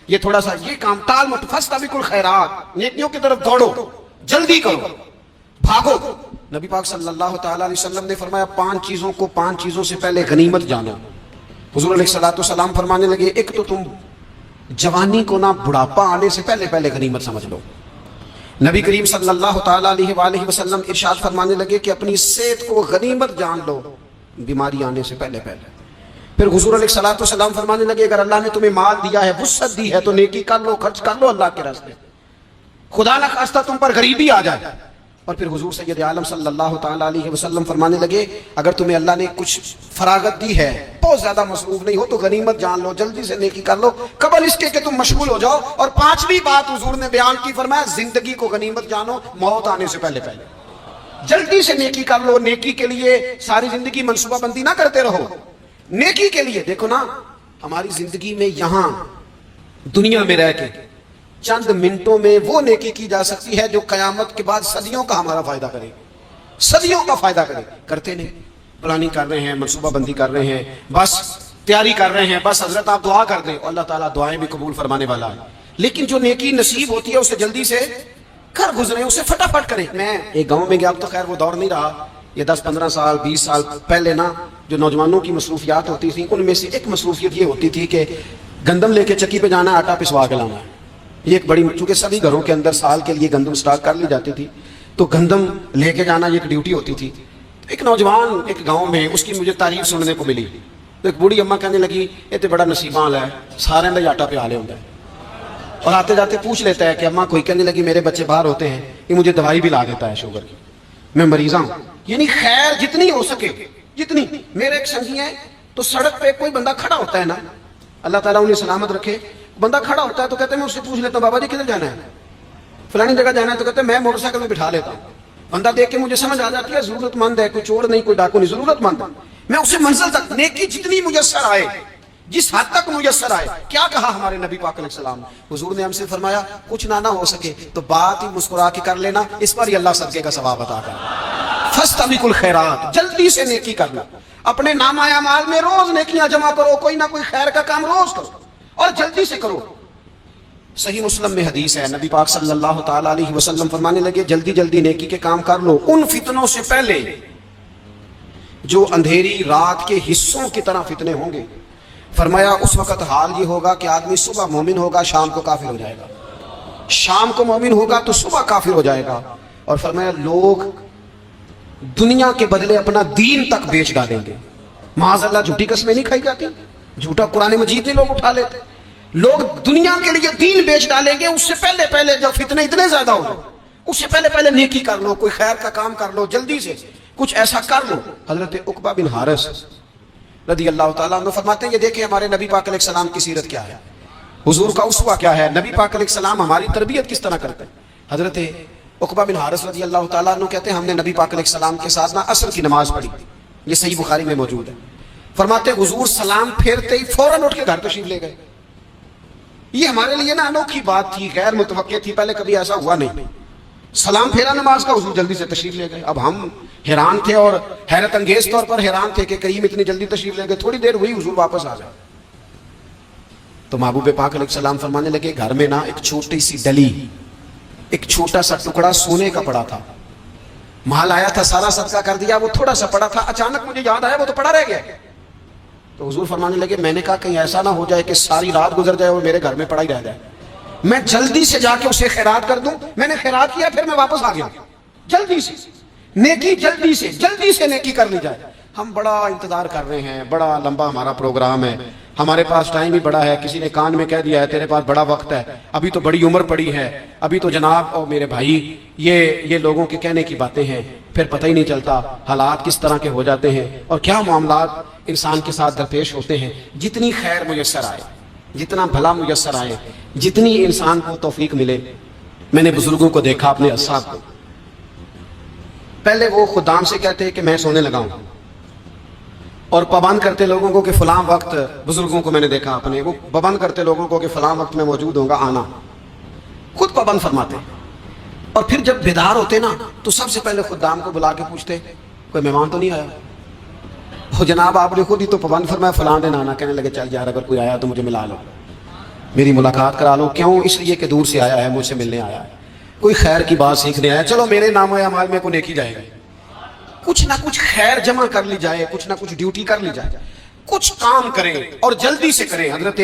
Speaker 1: یہ تھوڑا سا یہ کام ٹال مٹ. فاستبقوا الخیرات, نیکیوں کی طرف دوڑو, جلدی کرو, بھاگو. نبی پاک صلی اللہ تعالیٰ علیہ وسلم نے فرمایا 5 چیزوں سے پہلے غنیمت جانا. حضور علیہ الصلوۃ والسلام فرمانے لگے ایک تو تم جوانی کو نہ بڑھاپا آنے سے پہلے غنیمت سمجھ لو. نبی کریم صلی اللہ تعالیٰ علیہ وآلہ وسلم ارشاد فرمانے لگے کہ اپنی صحت کو غنیمت جان لو, بیماری آنے سے پہلے. پھر حضور علیہ الصلوۃ والسلام فرمانے لگے اگر اللہ نے تمہیں مال دیا ہے, وسعت دی ہے, تو نیکی کر لو, خرچ کر لو اللہ کے راستے. خدا نہ خواستہ تم پر غریبی آ جائے. اور پھر حضور سید عالم صلی اللہ تعالیٰ علیہ وسلم فرمانے لگے اگر تمہیں اللہ نے کچھ فراغت دی ہے, بہت زیادہ مصروف نہیں ہو, تو غنیمت جان لو, جلدی سے نیکی کر لو قبل اس کے کہ تم مشغول ہو جاؤ. اور 5ویں بات حضور نے بیان کی, فرمایا زندگی کو غنیمت جانو, موت آنے سے پہلے جلدی سے نیکی کر لو. نیکی کے لیے ساری زندگی منصوبہ بندی نہ کرتے رہو. نیکی کے لیے دیکھو نا, ہماری زندگی میں یہاں دنیا میں رہ کے چند منٹوں میں وہ نیکی کی جا سکتی ہے جو قیامت کے بعد صدیوں کا ہمارا فائدہ کرے, صدیوں کا فائدہ کرے. کرتے نہیں, پلاننگ کر رہے ہیں, منصوبہ بندی کر رہے ہیں, بس تیاری کر رہے ہیں, بس حضرت آپ دعا کر دیں, اللہ تعالیٰ دعائیں بھی قبول فرمانے والا ہے. لیکن جو نیکی نصیب ہوتی ہے اسے جلدی سے کر گزرے, اسے فٹافٹ کریں. میں ایک گاؤں میں گیا, اب تو خیر وہ دور نہیں رہا, یہ 10-15 سال 20 سال پہلے نا جو نوجوانوں کی مصروفیات ہوتی تھیں ان میں سے ایک مصروفیت یہ ہوتی تھی کہ گندم لے کے چکی پہ جانا, آٹا پسوا کے لانا. یہ ایک بڑی, چونکہ سبھی گھروں کے اندر سال کے لیے گندم سٹاک کر لی جاتی تھی, تو گندم لے کے جانا یہ ایک ڈیوٹی ہوتی تھی. ایک نوجوان ایک گاؤں میں, اس کی مجھے تعریف سننے کو ملی. تو ایک بوڑھی اماں کہنے لگی یہ تو بڑا نصیبان ہے, سارے میں آٹا پہ آ لے ہوتا ہے. اور آتے جاتے پوچھ لیتا ہے کہ اماں, کوئی کہنے لگی میرے بچے باہر ہوتے ہیں, یہ مجھے دوائی بھی لا دیتا ہے شوگر کی, میں مریض ہوں. یعنی خیر جتنی ہو سکے جتنی. میرے ایک سنگی ہیں, تو سڑک پہ کوئی بندہ کھڑا ہوتا ہے نا, اللہ تعالیٰ انہیں سلامت رکھے, بندہ کھڑا ہوتا ہے تو کہتے ہیں میں اس سے پوچھ لیتا ہوں بابا جی کدھر جانا ہے, فلانی جگہ جانا ہے, تو کہتے ہیں میں موٹر سائیکل میں بٹھا لیتا ہوں. بندہ دیکھ کے مجھے سمجھ آ جاتی ہے ضرورت مند ہے, کوئی چور نہیں, کوئی ڈاکو نہیں, ضرورت مند ہے. میں اسے منزل تک نیکی جتنی میسر آئے, جس حد تک میسر آئے. کیا کہا ہمارے نبی پاک علیہ السلام, حضور نے ہم سے فرمایا کچھ نہ ہو سکے تو بات ہی مسکرا کے کر لینا, اس پر ہی اللہ صدقے کا ثواب عطا کرے. فاستبقوا الخیرات, جلدی سے نیکی کرنا. اپنے نامہ اعمال میں روز نیکیاں جمع کرو, کوئی نہ کوئی خیر کا کام روز کرو اور جلدی سے کرو. صحیح مسلم میں حدیث ہے, نبی پاک صلی اللہ تعالیٰ علیہ وسلم فرمانے لگے جلدی جلدی نیکی کے کام کر لو ان فتنوں سے پہلے جو اندھیری رات کے حصوں کی طرح فتنے ہوں گے. فرمایا اس وقت حال یہ ہوگا کہ آدمی صبح مومن ہوگا, شام کو کافر ہو جائے گا, شام کو مومن ہوگا تو صبح کافر ہو جائے گا. اور فرمایا لوگ دنیا کے بدلے اپنا دین تک بیچ ڈالیں گے. معاذ اللہ جھوٹی قسمیں نہیں کھائی جاتی, جھوٹا قرآن مجید میں لوگ اٹھا لیتے. لوگ دنیا کے لیے دین بیچ ڈالیں گے. اس سے پہلے جب فتنے اتنے زیادہ ہو جائیں, اس سے پہلے نیکی کر لو, کوئی خیر کا کام کر لو, جلدی سے کچھ ایسا کر لو. حضرت عقبہ بن حارث رضی اللہ تعالیٰ عنہ فرماتے ہیں یہ دیکھیں ہمارے نبی پاک علیہ السلام کی سیرت کیا ہے, حضور کا اسوہ کیا ہے, نبی پاک علیہ السلام ہماری تربیت کس طرح کرتے ہیں. حضرت عقبہ بن حارث رضی اللہ تعالیٰ عنہ کہتے ہیں ہم نے نبی پاک علیہ السلام کے ساتھ نہ عصر کی نماز پڑھی, یہ صحیح بخاری میں موجود ہے. فرماتے حضور سلام پھیرتے ہی فوراً اٹھ کے گھر تشریف لے گئے. یہ ہمارے لیے نا انوکھی بات تھی, غیر متوقع تھی, پہلے کبھی ایسا ہوا نہیں. سلام پھیرا نماز کا, حضور جلدی سے تشریف لے گئے. اب ہم حیران تھے اور حیرت انگیز طور پر حیران تھے کہ کریم اتنی جلدی تشریف لے گئے. تھوڑی دیر ہوئی حضور واپس آ گئے. تو محبوب پاک علیہ السلام فرمانے لگے گھر میں نا ایک چھوٹی سی ڈلی, ایک چھوٹا سا ٹکڑا سونے کا پڑا تھا, مال آیا تھا سارا صدقہ کر دیا, وہ تھوڑا سا پڑا تھا, اچانک مجھے یاد آیا وہ تو پڑا رہ گیا. تو حضور فرمانے لگے میں نے کہا کہیں ایسا نہ ہو جائے کہ ساری رات گزر جائے اور میرے گھر میں پڑا ہی رہ جائے, میں جلدی سے جا کے اسے خیرات کر دوں. میں نے خیرات کیا, پھر میں واپس آ گیا. جلدی سے نیکی, جلدی سے نیکی کر لی جائے. ہم بڑا انتظار کر رہے ہیں, بڑا لمبا ہمارا پروگرام ہے, ہمارے پاس ٹائم بھی بڑا ہے, کسی نے کان میں کہہ دیا ہے تیرے پاس بڑا وقت ہے, ابھی تو بڑی عمر پڑی ہے, ابھی تو جناب اور میرے بھائی یہ لوگوں کے کہنے کی باتیں ہیں, پھر پتہ ہی نہیں چلتا حالات کس طرح کے ہو جاتے ہیں اور کیا معاملات انسان کے ساتھ درپیش ہوتے ہیں. جتنی خیر میسر آئے, جتنا بھلا میسر آئے, جتنی انسان کو توفیق ملے. میں نے بزرگوں کو دیکھا, اپنے اصحاب کو, پہلے وہ خدام سے کہتے کہ میں سونے لگا ہوں, اور پابند کرتے لوگوں کو کہ فلاں وقت, بزرگوں کو میں نے دیکھا اپنے, وہ پابند کرتے لوگوں کو کہ فلاں وقت میں موجود ہوں گا, آنا, خود پابند فرماتے. اور پھر جب بیدار ہوتے نا تو سب سے پہلے خدام کو بلا کے پوچھتے کوئی مہمان تو نہیں آیا. وہ جناب آپ نے خود ہی تو پابند فرمایا فلاں دن آنا. کہنے لگے چل یار اگر کوئی آیا تو مجھے ملا لو, میری ملاقات کرا لو. کیوں؟ اس لیے کہ دور سے آیا ہے, مجھ سے ملنے آیا ہے, کوئی خیر کی بات سیکھنے آیا, چلو میرے نام اعمال میں کو نیکی جائے گا, کچھ نہ کچھ خیر جمع کر لی جائے, کچھ نہ کچھ ڈیوٹی کر لی جائے, کچھ کام کریں اور جلدی سے کریں. حضرت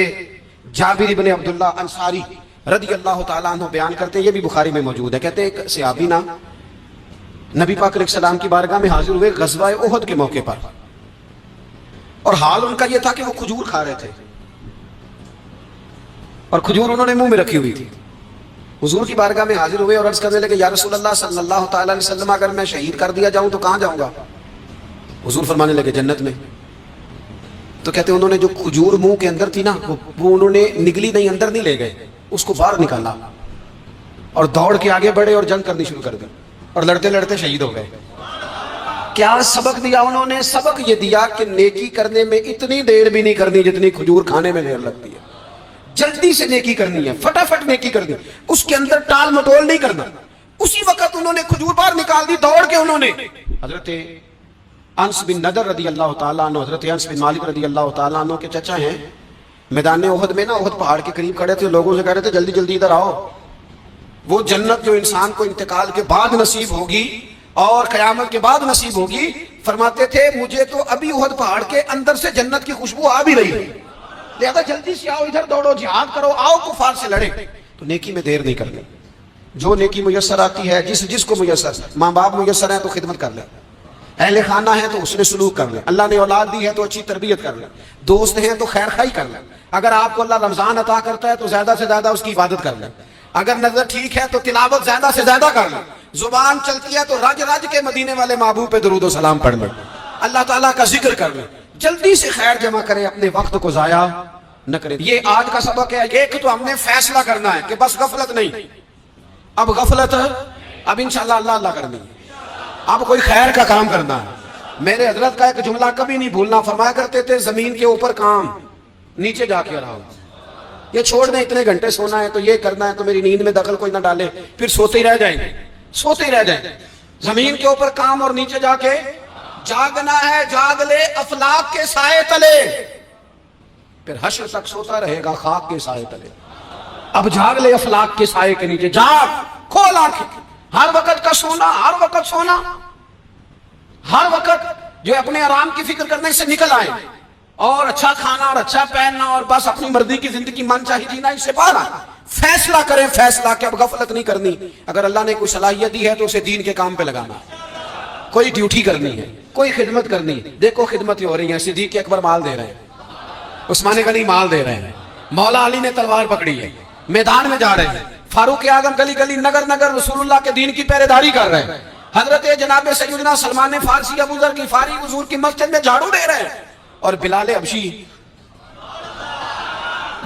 Speaker 1: جابر بن عبداللہ انصاری رضی اللہ تعالیٰ عنہ بیان کرتے ہیں, یہ بھی بخاری میں موجود ہے, کہتے ہیں ایک صحابی نا نبی پاک علیہ السلام کی بارگاہ میں حاضر ہوئے غزوہ احد کے موقع پر, اور حال ان کا یہ تھا کہ وہ کھجور کھا رہے تھے, اور کھجور انہوں نے منہ میں رکھی ہوئی تھی. حضور کی بارگاہ میں حاضر ہوئے اور عرض کرنے لگے یا رسول اللہ صلی اللہ تعالی علیہ وسلم اگر میں شہید کر دیا جاؤں تو کہاں جاؤں گا؟ حضور فرمانے لگے جنت میں. تو کہتے ہیں انہوں نے جو کھجور منہ کے اندر تھی نا وہ انہوں نے نگلی نہیں, اندر نہیں لے گئے, اس کو باہر نکالا اور دوڑ کے آگے بڑھے اور جنگ کرنی شروع کر دی, اور لڑتے لڑتے شہید ہو گئے. کیا سبق دیا انہوں نے؟ سبق یہ دیا کہ نیکی کرنے میں اتنی دیر بھی نہیں کرنی جتنی کھجور کھانے میں دیر لگتی ہے. جلدی سے نیکی کرنی ہے, فٹافٹ نیکی کرنی, اس کے اندر ٹال مٹول نہیں کرنا. اسی وقت انہوں نے کھجور باہر نکال دی, دوڑ کے انہوں نے حضرت انس بن نضر رضی اللہ تعالیٰ عنہ, حضرت انس بن مالک رضی اللہ تعالیٰ عنہ کے چچا ہیں, میدان احد میں نا, احد پہاڑ کے قریب کھڑے تھے, لوگوں سے کہہ رہے تھے جلدی جلدی ادھر آؤ, وہ جنت جو انسان کو انتقال کے بعد نصیب ہوگی اور قیامت کے بعد نصیب ہوگی. فرماتے تھے مجھے تو ابھی احد پہاڑ کے اندر سے جنت کی خوشبو آ بھی رہی ہے, لہذا جلدی سے آؤ, ادھر دوڑو, جہاد کرو, آؤ کفار سے لڑیں. تو نیکی میں دیر نہیں کرنی, جو نیکی میسر آتی ہے, جس کو میسر, ماں باپ میسر ہیں تو خدمت کر لیں, اہل خانہ ہیں تو اس نے سلوک کر لیں, اللہ نے اولاد دی ہے تو اچھی تربیت کر لیں, دوست ہیں تو خیر خائی کر لیں, اگر آپ کو اللہ رمضان عطا کرتا ہے تو زیادہ سے زیادہ اس کی عبادت کر لیں, اگر نظر ٹھیک ہے تو تلاوت زیادہ سے زیادہ کر لیں, زبان چلتی ہے تو رج رج کے مدینے والے محبوب پہ درود و سلام پڑھ لیں, اللہ تعالیٰ کا ذکر کر لیں, جلدی سے خیر جمع کریں, اپنے وقت کو ضائع نہ کریں. یہ آج کا سبق ہے. ایک تو ہم نے فیصلہ کرنا ہے کہ بس غفلت نہیں, اب غفلت اب انشاءاللہ اللہ اللہ کرنی ہے, اب کوئی خیر کا کام کرنا ہے. میرے حضرت کا ایک جملہ کبھی نہیں بھولنا, فرمایا کرتے تھے زمین کے اوپر کام, نیچے جا کے رہو. یہ چھوڑ دیں, اتنے گھنٹے سونا ہے تو یہ کرنا ہے تو میری نیند میں دخل کوئی نہ ڈالے, پھر سوتے ہی رہ جائیں گے, سوتے ہی رہ جائیں گے. زمین کے اوپر کام اور نیچے جا کے جاگنا ہے, جاگ لے افلاک کے سائے تلے, پھر حشر تک سوتا رہے گا خاک کے سائے تلے. اب جاگ لے افلاک کے سائے کے نیچے, جاگ, کھول آنکھیں, ہر وقت کا سونا, ہر وقت سونا, ہر وقت جو اپنے آرام کی فکر کرنے سے نکل آئے, اور اچھا کھانا اور اچھا پہننا اور بس اپنی مرضی کی زندگی من چاہی جینا, اس سے باہر آئے. فیصلہ کریں, فیصلہ کہ اب غفلت نہیں کرنی. اگر اللہ نے کوئی صلاحیت دی ہے تو اسے دین کے کام پہ لگانا, کوئی ڈیوٹی کرنی ہے, کوئی خدمت کرنی ہے. دیکھو خدمتیں ہو رہی ہیں, صدیق اکبر مال دے رہے ہیں, عثمان غنی مال دے رہے ہیں, مولا علی نے تلوار پکڑی ہے, میدان میں جا رہے ہیں, فاروق اعظم گلی گلی نگر نگر رسول اللہ کے دین کی پہرے داری کر رہے ہیں, حضرت جناب سیدنا سلمان فارسی ابو ذر غفاری حضور کی مسجد میں جھاڑو دے رہے ہیں, اور بلال حبشی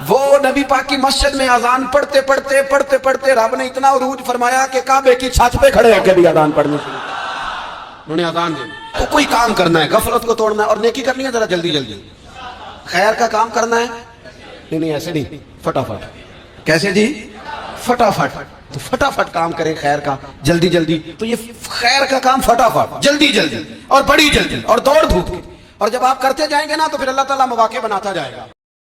Speaker 1: وہ نبی پاک کی مسجد میں اذان پڑھتے پڑھتے پڑھتے پڑھتے رب نے اتنا عروج فرمایا کہ کعبے کی چھت پہ کھڑے ہو کے بھی اذان پڑھنے شروع, انہوں نے اذان دی. تو کوئی کام کرنا ہے, غفلت کو توڑنا ہے اور نیکی کرنی ہے, ذرا جلدی جلدی خیر کا کام کرنا ہے. نہیں ایسے نہیں, فٹافٹ. کیسے جی؟ فٹافٹ. تو فٹافٹ کام کریں خیر کا, جلدی جلدی. تو یہ خیر کا کام فٹافٹ, جلدی جلدی اور بڑی جلدی اور دوڑ دھوپ کی, اور جب آپ کرتے جائیں گے نا تو پھر اللہ تعالیٰ مواقع بناتا جائے گا.